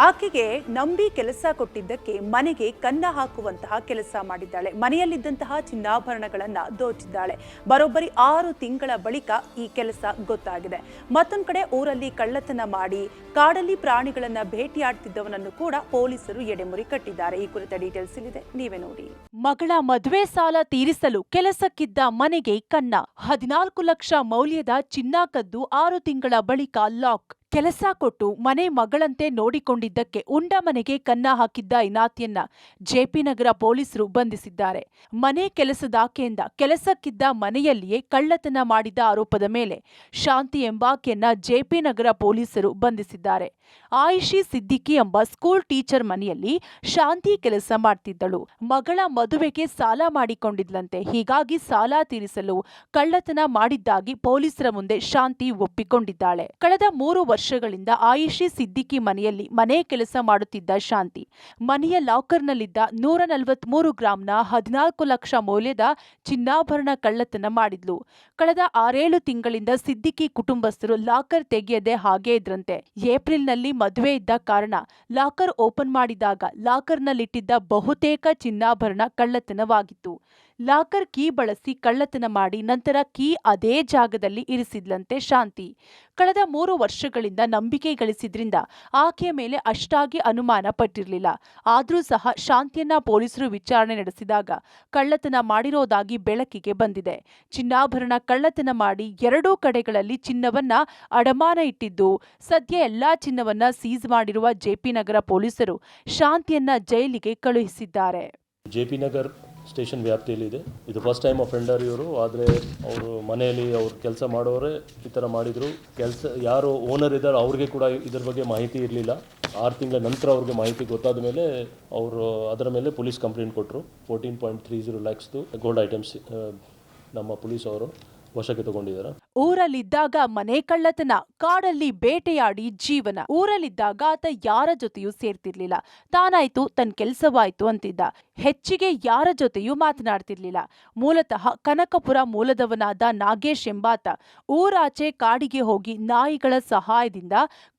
ಆಕೆಗೆ ನಂಬಿ ಕೆಲಸ ಕೊಟ್ಟಿದ್ದಕ್ಕೆ ಮನೆಗೆ ಕನ್ನ ಹಾಕುವಂತಹ ಕೆಲಸ ಮಾಡಿದ್ದಾಳೆ. ಮನೆಯಲ್ಲಿದ್ದಂತಹ ಚಿನ್ನಾಭರಣಗಳನ್ನ ದೋಚಿದ್ದಾಳೆ. ಬರೋಬ್ಬರಿ 6 ತಿಂಗಳ ಬಳಿಕ ಈ ಕೆಲಸ ಗೊತ್ತಾಗಿದೆ. ಮತ್ತೊಂದು ಕಡೆ ಊರಲ್ಲಿ ಕಳ್ಳತನ ಮಾಡಿ ಕಾಡಲ್ಲಿ ಪ್ರಾಣಿಗಳನ್ನ ಭೇಟಿಯಾಡ್ತಿದ್ದವನನ್ನು ಕೂಡ ಪೊಲೀಸರು ಎಡೆಮುರಿ ಕಟ್ಟಿದ್ದಾರೆ. ಈ ಕುರಿತ ಡೀಟೇಲ್ಸ್ ಇಲ್ಲಿದೆ, ನೀವೇ ನೋಡಿ. ಮಗಳ ಮದುವೆ ಸಾಲ ತೀರಿಸಲು ಕೆಲಸಕ್ಕಿದ್ದ ಮನೆಗೆ ಕನ್ನ. 14 ಲಕ್ಷ ಮೌಲ್ಯದ ಚಿನ್ನ ಕದ್ದು 6 ತಿಂಗಳ ಬಳಿಕ ಲಾಕ್. ಕೆಲಸ ಕೊಟ್ಟು ಮನೆ ಮಗಳಂತೆ ನೋಡಿಕೊಂಡಿದ್ದಕ್ಕೆ ಉಂಡ ಮನೆಗೆ ಕನ್ನ ಹಾಕಿದ್ದ ಇನಾತಿಯನ್ನ ಜೆಪಿ ನಗರ ಪೊಲೀಸರು ಬಂಧಿಸಿದ್ದಾರೆ. ಮನೆ ಕೆಲಸದಾಕೆಯಿಂದ ಕೆಲಸಕ್ಕಿದ್ದ ಮನೆಯಲ್ಲಿಯೇ ಕಳ್ಳತನ ಮಾಡಿದ ಆರೋಪದ ಮೇಲೆ ಶಾಂತಿ ಎಂಬಾಕೆಯನ್ನ ಜೆಪಿ ನಗರ ಪೊಲೀಸರು ಬಂಧಿಸಿದ್ದಾರೆ. ಆಯಿಷಿ ಸಿದ್ದಿಕಿ ಎಂಬ ಸ್ಕೂಲ್ ಟೀಚರ್ ಮನೆಯಲ್ಲಿ ಶಾಂತಿ ಕೆಲಸ ಮಾಡ್ತಿದ್ದಳು. ಮಗಳ ಮದುವೆಗೆ ಸಾಲ ಮಾಡಿಕೊಂಡಿದ್ಲಂತೆ. ಹೀಗಾಗಿ ಸಾಲ ತೀರಿಸಲು ಕಳ್ಳತನ ಮಾಡಿದ್ದಾಗಿ ಪೊಲೀಸರ ಮುಂದೆ ಶಾಂತಿ ಒಪ್ಪಿಕೊಂಡಿದ್ದಾಳೆ. ಕಳೆದ 3 ವರ್ಷಗಳಿಂದ ಆಯಿಷಿ ಸಿದ್ದಿಕಿ ಮನೆಯಲ್ಲಿ ಮನೆ ಕೆಲಸ ಮಾಡುತ್ತಿದ್ದ ಶಾಂತಿ ಮನೆಯ ಲಾಕರ್ನಲ್ಲಿದ್ದ 143 ಗ್ರಾಂನ 14 ಲಕ್ಷ ಮೌಲ್ಯದ ಚಿನ್ನಾಭರಣ ಕಳ್ಳತನ ಮಾಡಿದ್ಲು. ಕಳೆದ 6-7 ತಿಂಗಳಿಂದ ಸಿದ್ದಿಕಿ ಕುಟುಂಬಸ್ಥರು ಲಾಕರ್ ತೆಗೆಯದೆ ಹಾಗೇ ಇದ್ರಂತೆ. ಏಪ್ರಿಲ್ನಲ್ಲಿ ಮದುವೆ ಇದ್ದ ಕಾರಣ ಲಾಕರ್ ಓಪನ್ ಮಾಡಿದಾಗ ಲಾಕರ್ನಲ್ಲಿಟ್ಟಿದ್ದ ಬಹುತೇಕ ಚಿನ್ನಾಭರಣ ಕಳ್ಳತನವಾಗಿತ್ತು. ಲಾಕರ್ ಕೀ ಬಳಸಿ ಕಳ್ಳತನ ಮಾಡಿ ನಂತರ ಕೀ ಅದೇ ಜಾಗದಲ್ಲಿ ಇರಿಸಿದ್ಲಂತೆ ಶಾಂತಿ. ಕಳೆದ 3 ವರ್ಷಗಳಿಂದ ನಂಬಿಕೆ ಗಳಿಸಿದ್ರಿಂದ ಆಕೆಯ ಮೇಲೆ ಅಷ್ಟಾಗಿ ಅನುಮಾನ ಪಟ್ಟಿರಲಿಲ್ಲ. ಆದರೂ ಸಹ ಶಾಂತಿಯನ್ನ ಪೊಲೀಸರು ವಿಚಾರಣೆ ನಡೆಸಿದಾಗ ಕಳ್ಳತನ ಮಾಡಿರೋದಾಗಿ ಬೆಳಕಿಗೆ ಬಂದಿದೆ. ಚಿನ್ನಾಭರಣ ಕಳ್ಳತನ ಮಾಡಿ 2 ಕಡೆಗಳಲ್ಲಿ ಚಿನ್ನವನ್ನ ಅಡಮಾನ ಇಟ್ಟಿದ್ದು, ಸದ್ಯ ಎಲ್ಲಾ ಚಿನ್ನವನ್ನ ಸೀಸ್ ಮಾಡಿರುವ ಜೆಪಿ ನಗರ ಪೊಲೀಸರು ಶಾಂತಿಯನ್ನ ಜೈಲಿಗೆ ಕಳುಹಿಸಿದ್ದಾರೆ. ಜೆಪಿ ನಗರ್ ಸ್ಟೇಷನ್ ವ್ಯಾಪ್ತಿಯಲ್ಲಿದೆ. ಇದು ಫಸ್ಟ್ ಟೈಮ್ ಅಫೆಂಡರ್ ಇವರು. ಆದರೆ ಅವರು ಮನೆಯಲ್ಲಿ ಅವ್ರು ಕೆಲಸ ಮಾಡೋರೇ ಈ ಥರ ಮಾಡಿದರು. ಯಾರು ಓನರ್ ಇದ್ದಾರೆ ಅವ್ರಿಗೆ ಕೂಡ ಇದ್ರ ಬಗ್ಗೆ ಮಾಹಿತಿ ಇರಲಿಲ್ಲ. 6 ತಿಂಗಳ ನಂತರ ಅವ್ರಿಗೆ ಮಾಹಿತಿ ಗೊತ್ತಾದ ಮೇಲೆ ಅವರು ಅದರ ಮೇಲೆ ಪೊಲೀಸ್ ಕಂಪ್ಲೇಂಟ್ ಕೊಟ್ಟರು. 14.30 ಲ್ಯಾಕ್ಸ್ದು ಗೋಲ್ಡ್ ಐಟಮ್ಸ್ ನಮ್ಮ ಪೊಲೀಸ್ ಅವರು ವಶಕ್ಕೆ ತಗೊಂಡಿದ್ದಾರೆ. ಊರಲ್ಲಿದ್ದಾಗ ಮನೆ ಕಳ್ಳತನ, ಕಾಡಲ್ಲಿ ಬೇಟೆಯಾಡಿ ಜೀವನ. ಊರಲ್ಲಿದ್ದಾಗ ಆತ ಯಾರ ಜೊತೆಯೂ ಸೇರ್ತಿರ್ಲಿಲ್ಲ. ತಾನಾಯ್ತು ತನ್ನ ಕೆಲಸವಾಯ್ತು ಅಂತಿದ್ದ. ಹೆಚ್ಚಿಗೆ ಯಾರ ಜೊತೆಯೂ ಮಾತನಾಡ್ತಿರ್ಲಿಲ್ಲ. ಮೂಲತಃ ಕನಕಪುರ ಮೂಲದವನಾದ ನಾಗೇಶ್ ಎಂಬಾತ ಊರಾಚೆ ಕಾಡಿಗೆ ಹೋಗಿ ನಾಯಿಗಳ ಸಹಾಯದಿಂದ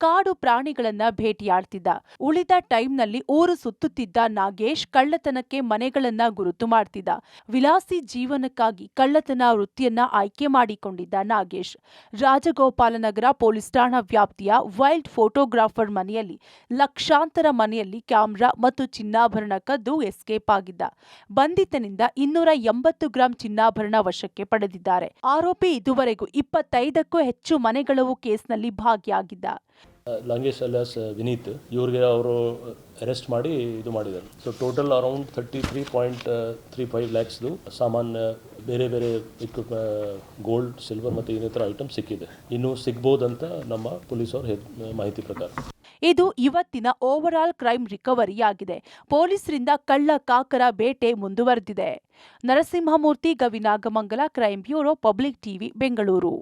ಕಾಡು ಪ್ರಾಣಿಗಳನ್ನ ಭೇಟಿಯಾಡ್ತಿದ್ದ. ಉಳಿದ ಟೈಮ್ನಲ್ಲಿ ಊರು ಸುತ್ತುತ್ತಿದ್ದ ನಾಗೇಶ್ ಕಳ್ಳತನಕ್ಕೆ ಮನೆಗಳನ್ನ ಗುರುತು ಮಾಡ್ತಿದ್ದ. ವಿಲಾಸಿ ಜೀವನಕ್ಕಾಗಿ ಕಳ್ಳತನ ವೃತ್ತಿಯನ್ನ ಆಯ್ಕೆ ಮಾಡಿಕೊಂಡಿದ್ದ ನಾಗೇಶ್ ರಾಜಗೋಪಾಲನಗರ ಪೊಲೀಸ್ ಠಾಣಾ ವ್ಯಾಪ್ತಿಯ ವೈಲ್ಡ್ ಫೋಟೋಗ್ರಾಫರ್ ಮನೆಯಲ್ಲಿ ಲಕ್ಷಾಂತರ ಮನೆಯಲ್ಲಿ ಕ್ಯಾಮೆರಾ ಮತ್ತು ಚಿನ್ನಾಭರಣ ಕದ್ದು ಎಸ್ಕೇಪ್ ಆಗಿದ್ದ. ಬಂಧಿತನಿಂದ 280 ಗ್ರಾಂ ಚಿನ್ನಾಭರಣ ವಶಕ್ಕೆ ಪಡೆದಿದ್ದಾರೆ. ಆರೋಪಿ ಇದುವರೆಗೂ 25ಕ್ಕೂ ಹೆಚ್ಚು ಮನೆಗಳವು ಕೇಸ್ನಲ್ಲಿ ಭಾಗಿಯಾಗಿದ್ದ. ಲಂಗೇಶ್ ಅಲಿಯಾಸ್ ವಿನೀತ್ ಇವ್ರಿಗೆ ಅವರು ಅರೆಸ್ಟ್ ಮಾಡಿ ಇದು ಮಾಡಿದ್ದಾರೆ. ಸೊ ಟೋಟಲ್ ಅರೌಂಡ್ 33.35 ಲ್ಯಾಕ್ಸ್ದು ಸಾಮಾನು, ಬೇರೆ ಬೇರೆ ಗೋಲ್ಡ್, ಸಿಲ್ವರ್ ಮತ್ತು ಇನ್ನಿತರ ಐಟಮ್ ಸಿಕ್ಕಿದೆ. ಇನ್ನು ಸಿಗ್ಬೋದಂತ ನಮ್ಮ ಪೊಲೀಸ್ ಅವ್ರ ಮಾಹಿತಿ ಪ್ರಕಾರ. ಇದು ಇವತ್ತಿನ ಓವರ್ ಆಲ್ ಕ್ರೈಮ್ ರಿಕವರಿಯಾಗಿದೆ. ಪೊಲೀಸರಿಂದ ಕಳ್ಳ ಕಾಕರ ಬೇಟೆ ಮುಂದುವರೆದಿದೆ. Narasimhamurthy, Gavinagamangala, crime bureau, public TV, Bengaluru.